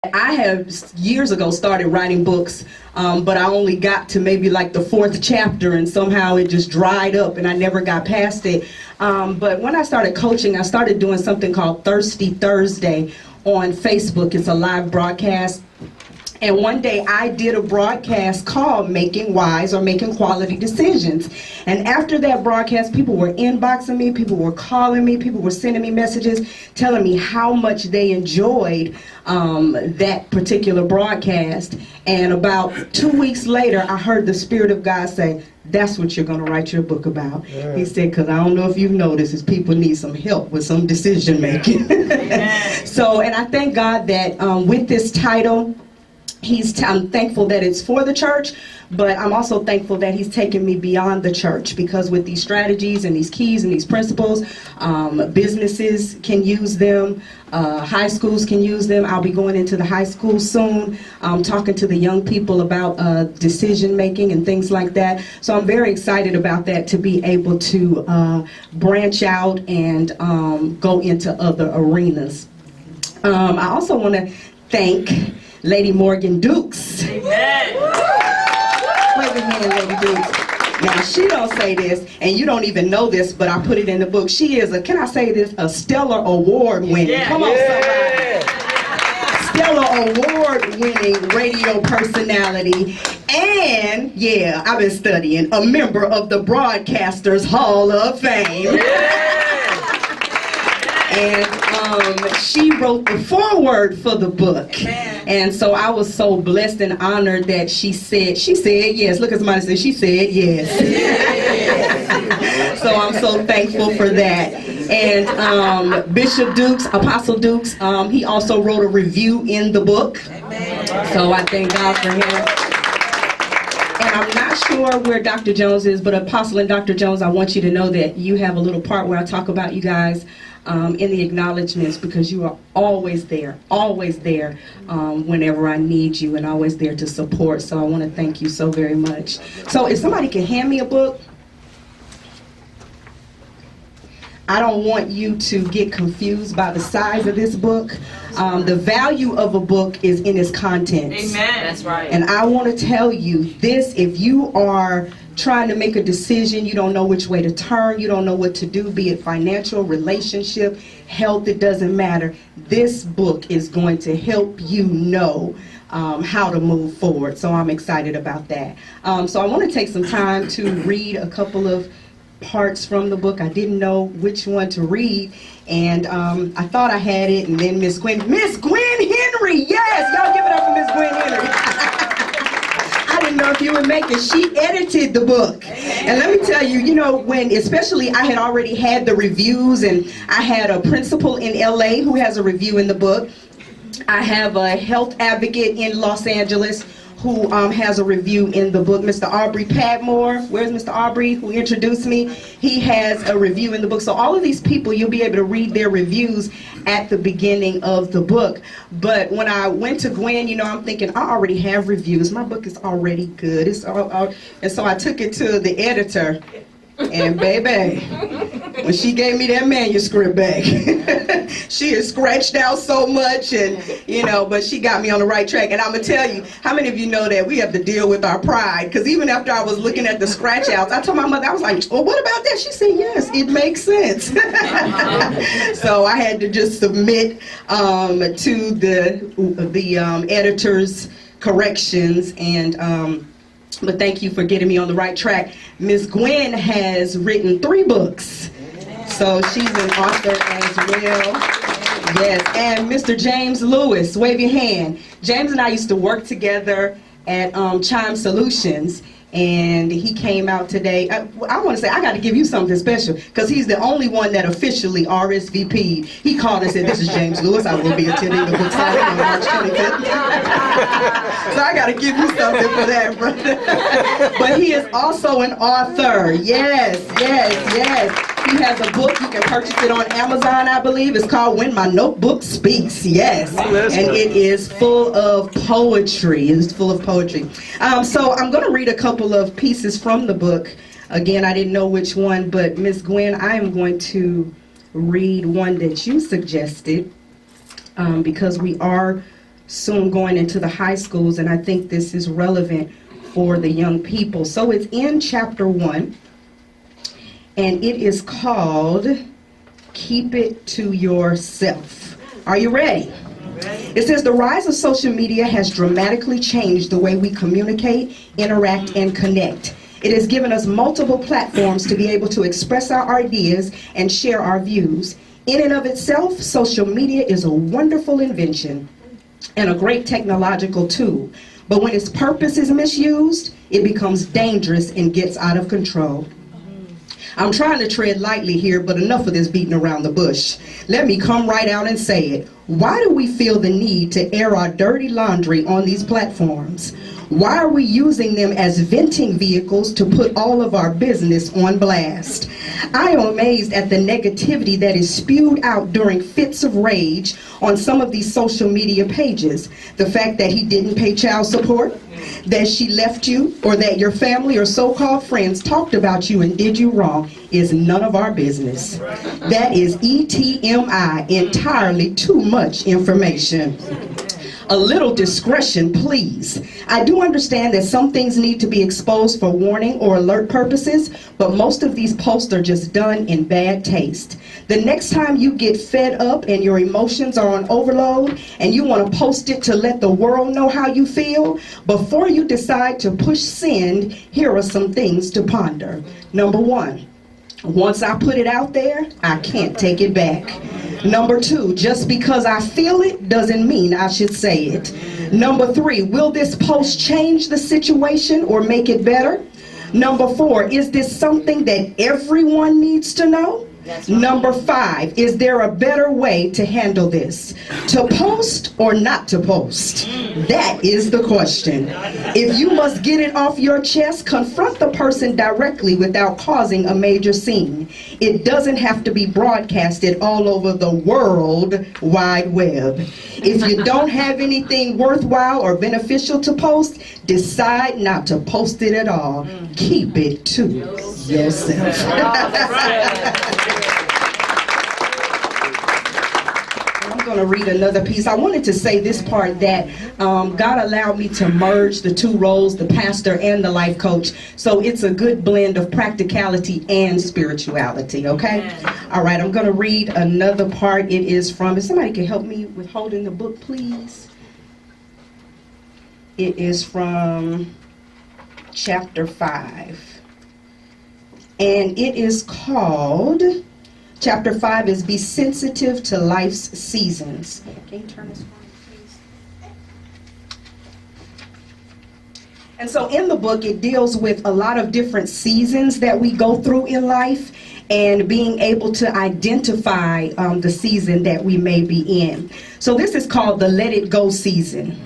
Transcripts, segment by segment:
I have years ago started writing books, but I only got to maybe like the 4th chapter, and somehow it just dried up and I never got past it. But when I started coaching, I started doing something called Thirsty Thursday on Facebook. It's a live broadcast. And one day I did a broadcast called Making Wise or Making Quality Decisions. And after that broadcast, people were inboxing me, people were calling me, people were sending me messages telling me how much they enjoyed that particular broadcast. And about 2 weeks later, I heard the Spirit of God say, "That's what you're going to write your book about." Yeah. He said, because I don't know if you've noticed, is people need some help with some decision making. So, and I thank God that with this title, I'm thankful that it's for the church, but I'm also thankful that he's taken me beyond the church, because with these strategies and these keys and these principles, businesses can use them, high schools can use them. I'll be going into the high school soon, talking to the young people about decision making and things like that. So I'm very excited about that, to be able to branch out and go into other arenas. I also want to thank Lady Morgan Dukes. Amen. Wave your hand, Lady Dukes. Now, she don't say this, and you don't even know this, but I put it in the book. She is can I say this, a Stellar Award winning. Yeah. Come on, somebody. Stellar Award winning radio personality. And, yeah, I've been studying, a member of the Broadcasters Hall of Fame. Yeah. And she wrote the foreword for the book. And so I was so blessed and honored that she said yes. Look at somebody say, she said yes. So I'm so thankful for that. And Bishop Dukes, Apostle Dukes, he also wrote a review in the book. So I thank God for him. And I'm not sure where Dr. Jones is, but Apostle and Dr. Jones, I want you to know that you have a little part where I talk about you guys in the acknowledgments, because you are always there whenever I need you, and always there to support. So I want to thank you so very much. So if somebody can hand me a book, I don't want you to get confused by the size of this book. The value of a book is in its contents. Amen. That's right. And I want to tell you this: if you are trying to make a decision, you don't know which way to turn, you don't know what to do, be it financial, relationship, health, it doesn't matter. This book is going to help you know how to move forward. So I'm excited about that. So I want to take some time to read a couple of parts from the book. I didn't know which one to read, and I thought I had it, and then Miss Gwen Henry, yes, y'all give it up for Miss Gwen Henry. I didn't know if you would make it. She edited the book. And let me tell you, you know, when especially I had already had the reviews, and I had a principal in LA who has a review in the book. I have a health advocate in Los Angeles who has a review in the book. Mr. Aubrey Padmore, where's Mr. Aubrey, who introduced me? He has a review in the book. So all of these people, you'll be able to read their reviews at the beginning of the book. But when I went to Gwen, you know, I'm thinking, I already have reviews. My book is already good. It's all, and so I took it to the editor. And baby, when she gave me that manuscript back, she had scratched out so much, and you know, but she got me on the right track. And I'm gonna tell you, how many of you know that we have to deal with our pride? Because even after I was looking at the scratch outs, I told my mother, I was like, well, what about that? She said, yes, it makes sense. So I had to just submit to the editor's corrections, and but thank you for getting me on the right track. Miss Gwen has written 3 books, so she's an author as well. Yes, and Mr. James Lewis, wave your hand. James and I used to work together at Chime Solutions, and he came out today. I want to say, I got to give you something special, because he's the only one that officially RSVP'd. He called and said, this is James Lewis. I will be attending the book signing on March 25th. So I got to give you something for that, brother. But he is also an author. Yes, yes, yes. He has a book. You can purchase it on Amazon, I believe. It's called When My Notebook Speaks. Yes. And it is full of poetry. It's full of poetry. So I'm going to read a couple of pieces from the book. Again, I didn't know which one, but Miss Gwen, I am going to read one that you suggested, because we are soon going into the high schools, and I think this is relevant for the young people. So it's in chapter 1, and it is called Keep It to Yourself. Are you ready? It says, the rise of social media has dramatically changed the way we communicate, interact, and connect. It has given us multiple platforms to be able to express our ideas and share our views. In and of itself, social media is a wonderful invention and a great technological tool. But when its purpose is misused, it becomes dangerous and gets out of control. I'm trying to tread lightly here, but enough of this beating around the bush. Let me come right out and say it. Why do we feel the need to air our dirty laundry on these platforms? Why are we using them as venting vehicles to put all of our business on blast? I am amazed at the negativity that is spewed out during fits of rage on some of these social media pages. The fact that he didn't pay child support, that she left you, or that your family or so-called friends talked about you and did you wrong is none of our business. That is ETMI, entirely too much information. A little discretion, please. I do understand that some things need to be exposed for warning or alert purposes, but most of these posts are just done in bad taste. The next time you get fed up and your emotions are on overload and you want to post it to let the world know how you feel, before you decide to push send, here are some things to ponder. Number 1, once I put it out there, I can't take it back. Number 2, just because I feel it doesn't mean I should say it. Number 3, will this post change the situation or make it better? Number 4, is this something that everyone needs to know? Number 5, is there a better way to handle this? To post or not to post? That is the question. If you must get it off your chest, confront the person directly without causing a major scene. It doesn't have to be broadcasted all over the World Wide Web. If you don't have anything worthwhile or beneficial to post, decide not to post it at all. Keep it to yourself. I'm going to read another piece. I wanted to say this part, that God allowed me to merge the two roles, the pastor and the life coach. So it's a good blend of practicality and spirituality, okay? All right, I'm going to read another part. It is from, if somebody can help me with holding the book, please. It is from chapter 5. And it is called, chapter 5 is Be Sensitive to Life's Seasons. Can you turn this on, please? And so in the book, it deals with a lot of different seasons that we go through in life and being able to identify the season that we may be in. So this is called the Let It Go season.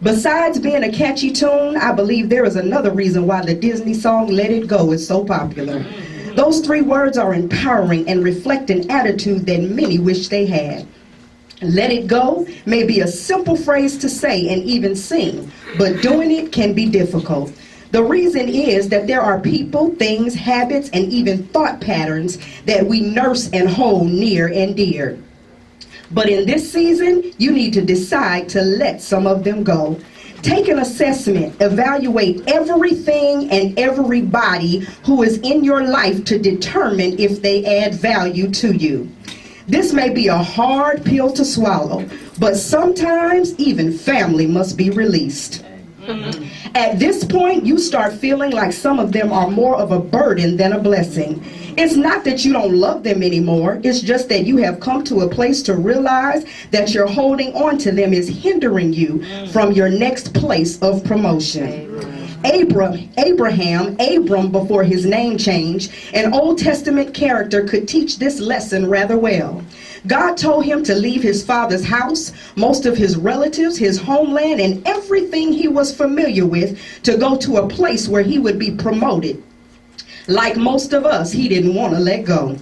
Besides being a catchy tune, I believe there is another reason why the Disney song Let It Go is so popular. Those 3 words are empowering and reflect an attitude that many wish they had. Let it go may be a simple phrase to say and even sing, but doing it can be difficult. The reason is that there are people, things, habits, and even thought patterns that we nurse and hold near and dear. But in this season, you need to decide to let some of them go. Take an assessment, evaluate everything and everybody who is in your life to determine if they add value to you. This may be a hard pill to swallow, but sometimes even family must be released. At this point, you start feeling like some of them are more of a burden than a blessing. It's not that you don't love them anymore. It's just that you have come to a place to realize that you're holding on to them is hindering you from your next place of promotion. Abram before his name change, an Old Testament character, could teach this lesson rather well. God told him to leave his father's house, most of his relatives, his homeland, and everything he was familiar with to go to a place where he would be promoted. Like most of us, he didn't want to let go.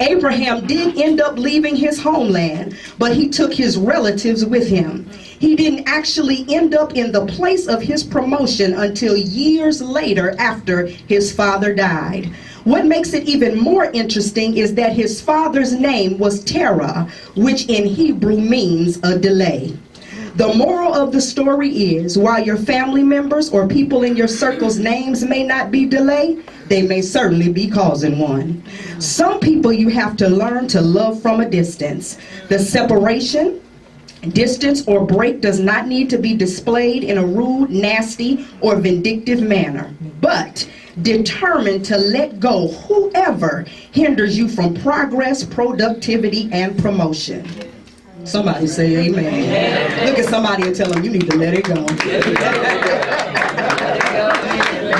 Abraham did end up leaving his homeland, but he took his relatives with him. He didn't actually end up in the place of his promotion until years later after his father died. What makes it even more interesting is that his father's name was Terah, which in Hebrew means a delay. The moral of the story is, while your family members or people in your circle's names may not be delayed, they may certainly be causing one. Some people you have to learn to love from a distance. The separation, distance, or break does not need to be displayed in a rude, nasty, or vindictive manner, but determined to let go whoever hinders you from progress, productivity, and promotion. Somebody say amen. Look at somebody and tell them you need to let it go.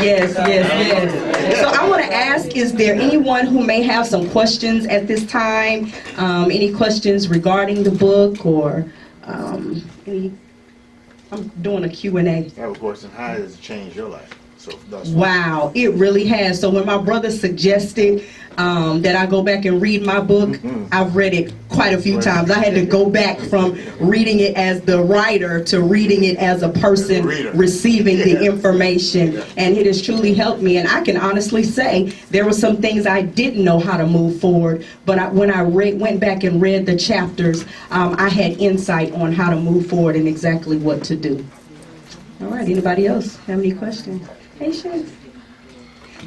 Yes, yes, yes. So I want to ask, is there anyone who may have some questions at this time? Any questions regarding the book, or any? I'm doing a Q&A. I have a question. How has it changed your life? Wow, it really has. So when my brother suggested that I go back and read my book, I've read it quite a few times. I had to go back from reading it as the writer to reading it as a person receiving the information, and it has truly helped me. And I can honestly say there were some things I didn't know how to move forward, but when I went back and read the chapters, I had insight on how to move forward and exactly what to do. All right, anybody else have any questions? Hey, Shay.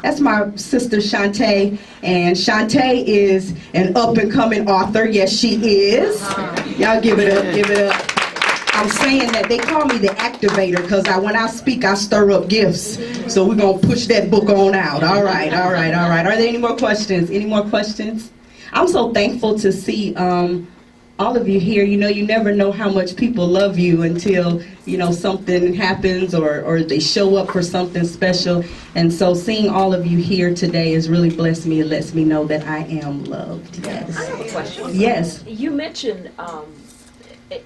That's my sister Shantae, and Shantae is an up-and-coming author. Yes, she is. Y'all give it up, give it up. I'm saying that they call me the activator because when I speak, I stir up gifts. So we're going to push that book on out. All right, all right, all right. Are there any more questions? Any more questions? I'm so thankful to see all of you here. You know, you never know how much people love you until, you know, something happens or they show up for something special. And so seeing all of you here today has really blessed me. It lets me know that I am loved. Yes. I have a question. Yes. You mentioned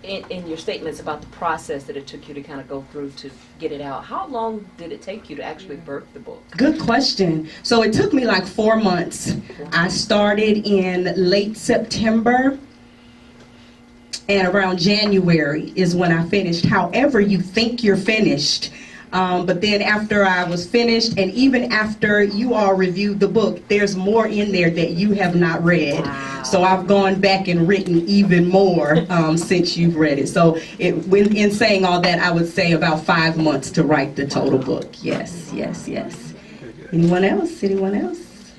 in your statements about the process that it took you to kind of go through to get it out. How long did it take you to actually birth the book? Good question. So it took me like 4 months. I started in late September, and around January is when I finished. However, you think you're finished. But then after I was finished, and even after you all reviewed the book, there's more in there that you have not read. Wow. So I've gone back and written even more since you've read it. So in saying all that, I would say about 5 months to write the total book. Yes, yes, yes. Anyone else? Anyone else?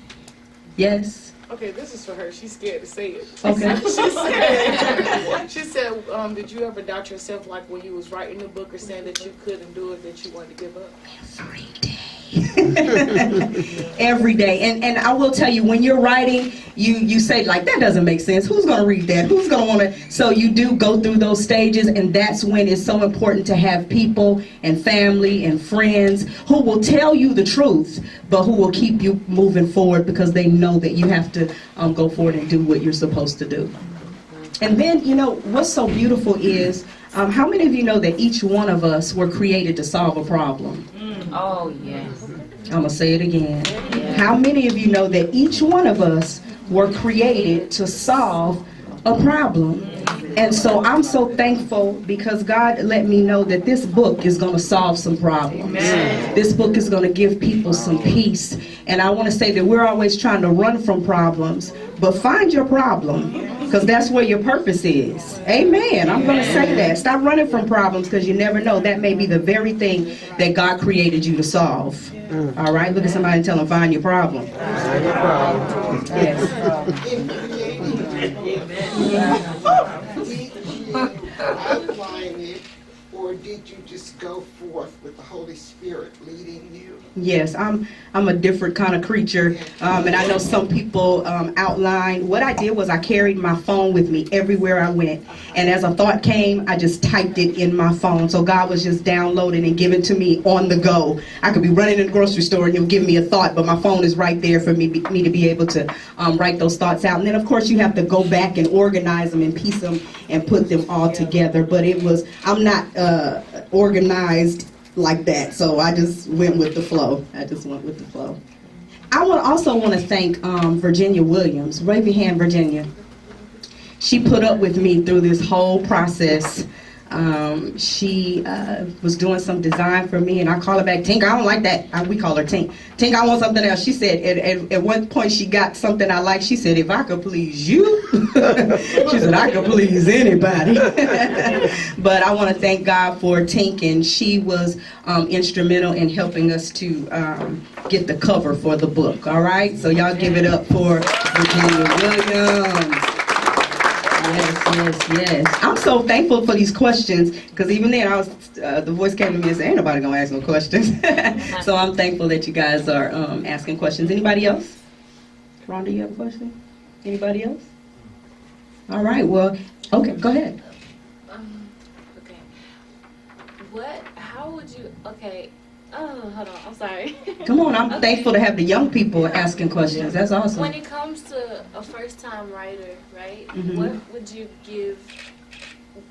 Yes. Okay, this is for her. She's scared to say it. Okay. She's scared. She said, did you ever doubt yourself, like when you was writing the book or saying that you couldn't do it, that you wanted to give up? Every day. Every day. And I will tell you, when you're writing, you say, like, that doesn't make sense. Who's going to read that? Who's going to want to? So you do go through those stages, and that's when it's so important to have people and family and friends who will tell you the truth, but who will keep you moving forward because they know that you have to go forward and do what you're supposed to do. And then, you know, what's so beautiful is, how many of you know that each one of us were created to solve a problem? Oh, yes. I'm going to say it again. How many of you know that each one of us were created to solve a problem? And so I'm so thankful because God let me know that this book is going to solve some problems. Amen. This book is going to give people some peace. And I want to say that we're always trying to run from problems, but find your problem, because that's where your purpose is. Amen. I'm going to say that. Stop running from problems, because you never know. That may be the very thing that God created you to solve. All right? Look at somebody and tell them, find your problem. Find your problem. Yes. Outline it, or did you just go forth with the Holy Spirit leading you? Yes, I'm a different kind of creature, and I know some people outline. What I did was I carried my phone with me everywhere I went, and as a thought came, I just typed it in my phone. So God was just downloading and giving to me on the go. I could be running in the grocery store and He'll give me a thought, but my phone is right there for me to be able to write those thoughts out. And then of course you have to go back and organize them and piece them and put them all together. But I'm not organized like that, so I just went with the flow. I also want to thank Virginia Williams. Wave your hand, Virginia. She put up with me through this whole process. She was doing some design for me, and I call her back, Tink, I don't like that. We call her Tink. Tink, I want something else. She said, at one point she got something I like. She said, if I could please you, she said, I could please anybody. But I want to thank God for Tink, and she was instrumental in helping us to get the cover for the book. All right, so y'all give it up for Virginia Williams. Yes. I'm so thankful for these questions, because even then I was, the voice came to me and said, ain't nobody gonna ask no questions. So I'm thankful that you guys are asking questions. Anybody else? Rhonda, you have a question? Anybody else? All right, well, okay, go ahead. Okay. How would you, hold on, I'm sorry. Come on, I'm thankful to have the young people asking questions. That's awesome. When it comes to a first-time writer, right, what would you give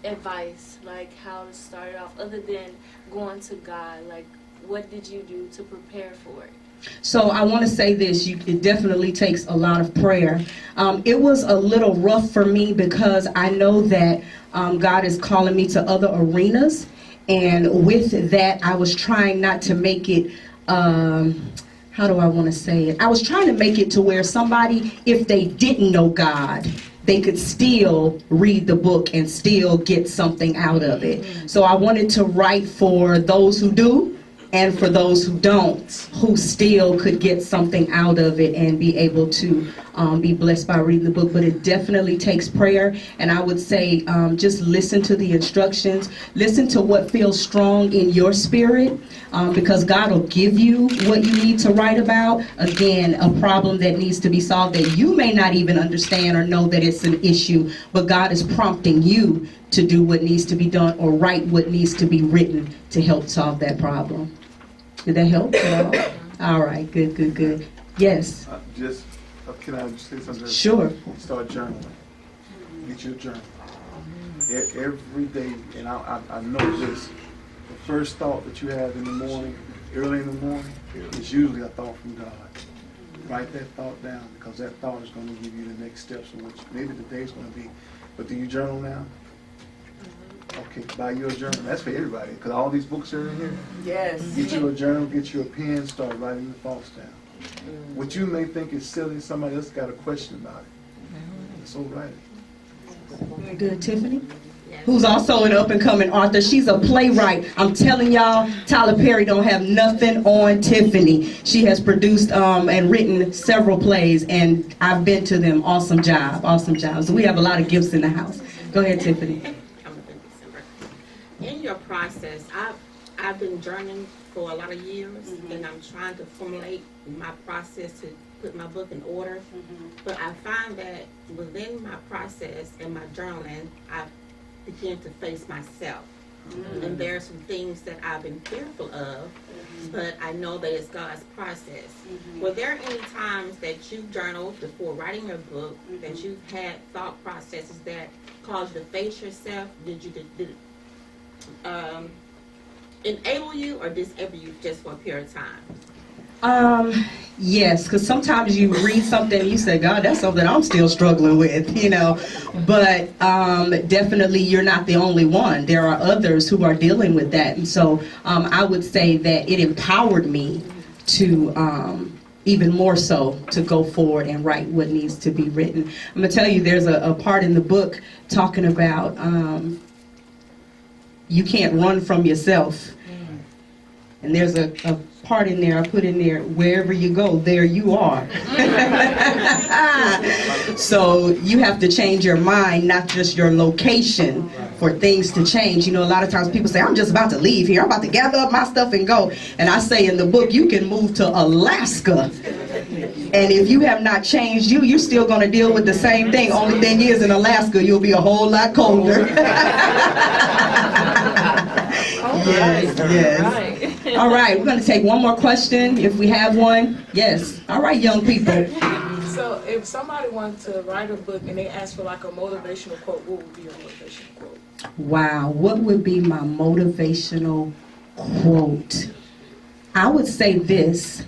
advice, like how to start it off, other than going to God? Like, what did you do to prepare for it? So I want to say this, it definitely takes a lot of prayer. It was a little rough for me because I know that God is calling me to other arenas. And with that, I was trying not to make it, how do I want to say it? I was trying to make it to where somebody, if they didn't know God, they could still read the book and still get something out of it. So I wanted to write for those who do and for those who don't, who still could get something out of it and be able to be blessed by reading the book. But it definitely takes prayer, and I would say just listen to the instructions, listen to what feels strong in your spirit, because God will give you what you need to write about. Again, a problem that needs to be solved that you may not even understand or know that it's an issue, but God is prompting you to do what needs to be done or write what needs to be written to help solve that problem. Did that help at all? All right, good. Yes. Can I say something? Sure. Start journaling. Get your journal. Every day, and I know this, the first thought that you have in the morning, early in the morning, is usually a thought from God. Write that thought down, because that thought is going to give you the next steps in which maybe the day's going to be. But do you journal now? Okay, buy you a journal. That's for everybody, because all these books are in here. Yes. Get you a journal, get you a pen, start writing the thoughts down. What you may think is silly, somebody else got a question about it. So write it. Very good. Tiffany? Who's also an up-and-coming author. She's a playwright. I'm telling y'all, Tyler Perry don't have nothing on Tiffany. She has produced and written several plays, and I've been to them. Awesome job. So we have a lot of gifts in the house. Go ahead, Tiffany. In your process, I've been journaling for a lot of years, and I'm trying to formulate my process to put my book in order. But I find that within my process and my journaling, I begin to face myself. And there are some things that I've been fearful of, but I know that it's God's process. Were there any times that you journaled before writing your book that you've had thought processes that caused you to face yourself? Did it enable you or disable you just for a period of time? Yes, because sometimes you read something and you say, God, that's something I'm still struggling with, you know. But definitely you're not the only one. There are others who are dealing with that. And so I would say that it empowered me to even more so to go forward and write what needs to be written. I'm going to tell you, there's a part in the book talking about you can't run from yourself. And there's a part in there, I put in there, wherever you go, there you are. So you have to change your mind, not just your location, for things to change. You know, a lot of times people say, I'm just about to leave here. I'm about to gather up my stuff and go. And I say in the book, you can move to Alaska. And if you have not changed you're still going to deal with the same thing. Only thing is, in Alaska, you'll be a whole lot colder. Yes. All right, we're going to take one more question if we have one. Yes. All right, young people. So if somebody wants to write a book and they ask for like a motivational quote, what would be your motivational quote? Wow, what would be my motivational quote? I would say this,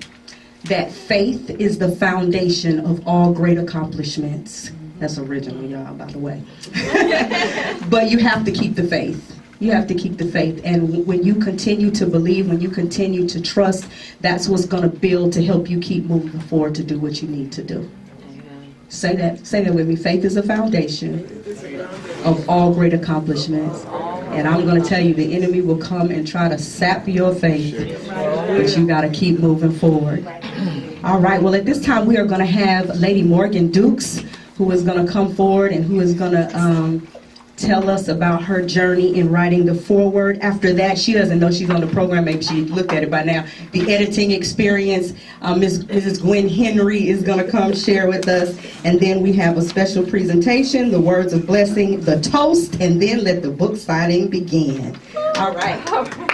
that faith is the foundation of all great accomplishments. That's original, y'all, by the way. But you have to keep the faith. You have to keep the faith. And when you continue to believe, when you continue to trust, that's what's going to build to help you keep moving forward to do what you need to do. Say that with me. Faith is a foundation of all great accomplishments. And I'm going to tell you, the enemy will come and try to sap your faith, but you got to keep moving forward. All right, well, at this time, we are going to have Lady Morgan Dukes, who is going to come forward and who is going to tell us about her journey in writing the foreword. After that, she doesn't know she's on the program. Maybe she looked at it by now. The editing experience, Mrs. Gwen Henry is going to come share with us. And then we have a special presentation, the words of blessing, the toast, and then let the book signing begin. All right.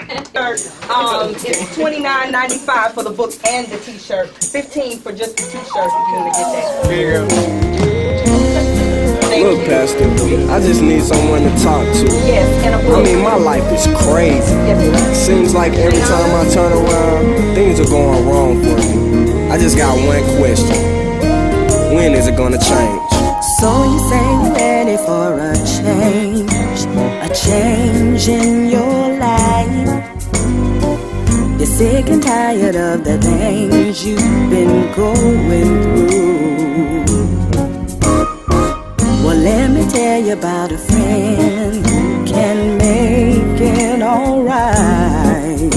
It's $29.95 for the books and the t-shirt. $15 for just the t-shirt if you want to get that. Here you go. Look, Pastor, I just need someone to talk to. Yes, and a book. I mean, my life is crazy. Yes. Seems like every time I turn around, things are going wrong for me. I just got one question. When is it gonna change? So you say you're ready for a change in your life. You're sick and tired of the things you've been going through. Well, let me tell you about a friend who can make it alright.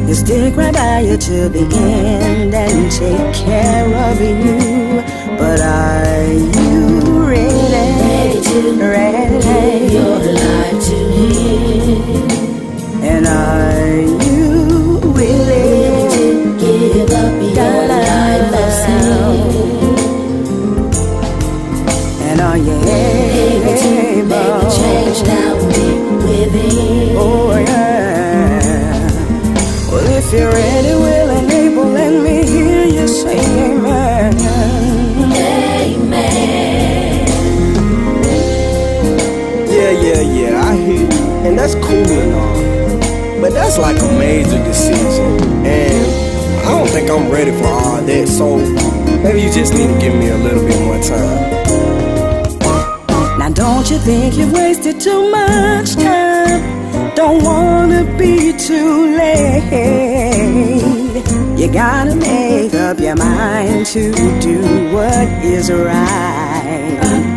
He'll stick right by you till the end and take care of you. But are you ready to give your life to Him? And are you willing to give up your life of sin? And are you able to make a change now within? Oh yeah. Well, if you're ready, willing, able, let me hear you say amen. Amen. Yeah, I hear you, and that's cool and all. But that's like a major decision, and I don't think I'm ready for all that, so maybe you just need to give me a little bit more time. Now don't you think you've wasted too much time? Don't wanna be too late. You gotta make up your mind to do what is right.